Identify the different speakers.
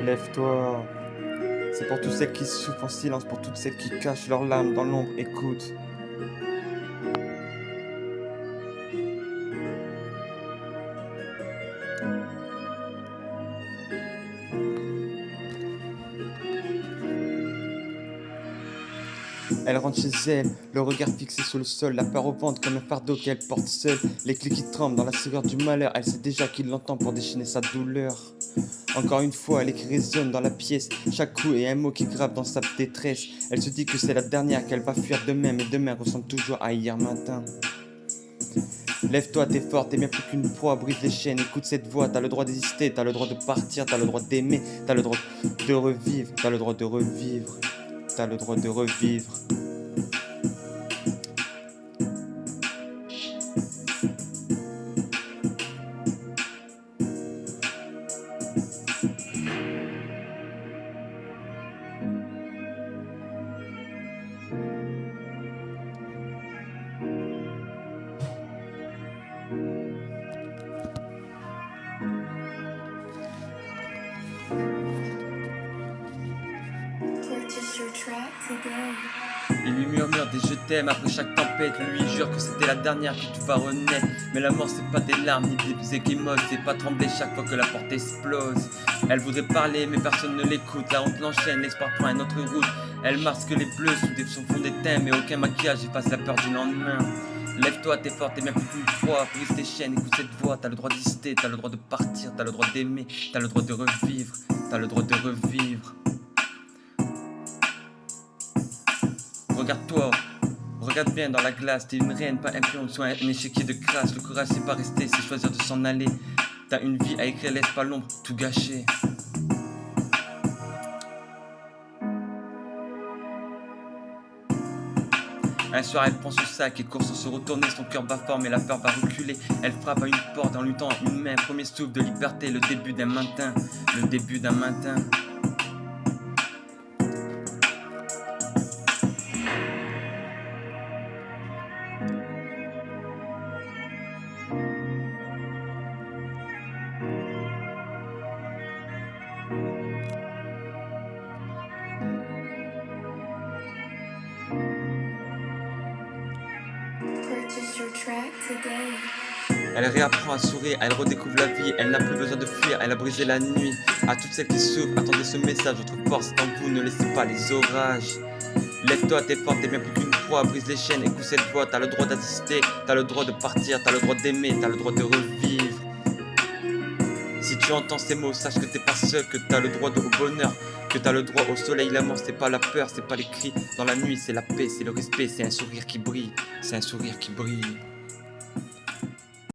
Speaker 1: Lève-toi. C'est pour toutes celles qui souffrent en silence, pour toutes celles qui cachent leurs larmes dans l'ombre. Écoute. Elle rentre chez elle, le regard fixé sur le sol, la peur au ventre comme un fardeau qu'elle porte seule. Les clés qui tremblent dans la sueur du malheur, elle sait déjà qu'il l'entend pour déchaîner sa douleur. Encore une fois, les cris résonnent dans la pièce, chaque coup est un mot qui grave dans sa détresse. Elle se dit que c'est la dernière, qu'elle va fuir demain, mais demain ressemble toujours à hier matin. Lève-toi, t'es forte, t'es bien plus qu'une proie, brise les chaînes, écoute cette voix, t'as le droit d'exister, t'as le droit de partir, t'as le droit d'aimer, t'as le droit de revivre, t'as le droit de revivre, t'as le droit de revivre. Il lui murmure des je t'aime après chaque tempête. Lui il jure que c'était la dernière, que tu vas renaître. Mais la mort c'est pas des larmes ni des équimoses, c'est pas trembler chaque fois que la porte explose. Elle voudrait parler mais personne ne l'écoute. La honte l'enchaîne, l'espoir prend une autre route. Elle masque les bleus sous fond d'étain, mais aucun maquillage efface la peur du lendemain. Lève-toi, t'es forte, t'es bien plus qu'une proie, brise tes chaînes, écoute cette voix. T'as le droit d'exister, t'as le droit de partir, t'as le droit d'aimer, t'as le droit de revivre, t'as le droit de revivre. Regarde-toi, regarde bien dans la glace. T'es une reine, pas un pion, soit un échiquier de crasse. Le courage c'est pas rester, c'est choisir de s'en aller. T'as une vie à écrire, laisse pas l'ombre tout gâcher. Un soir elle prend son sac et court sans se retourner. Son cœur bat fort mais la peur va reculer. Elle frappe à une porte en lui tend une main. Premier souffle de liberté, le début d'un matin. Le début d'un matin. Elle réapprend à sourire, elle redécouvre la vie, elle n'a plus besoin de fuir, elle a brisé la nuit. À toutes celles qui souffrent, attendez ce message, votre force est en vous, ne laissez pas les orages. Lève-toi, t'es forte, t'es bien plus qu'une proie, brise les chaînes, écoute cette voix, t'as le droit d'assister, t'as le droit de partir, t'as le droit d'aimer, t'as le droit de revivre. Si tu entends ces mots, sache que t'es pas seul, que t'as le droit au bonheur, que t'as le droit au soleil, l'amour c'est pas la peur, c'est pas les cris dans la nuit, c'est la paix, c'est le respect, c'est un sourire qui brille, c'est un sourire qui brille.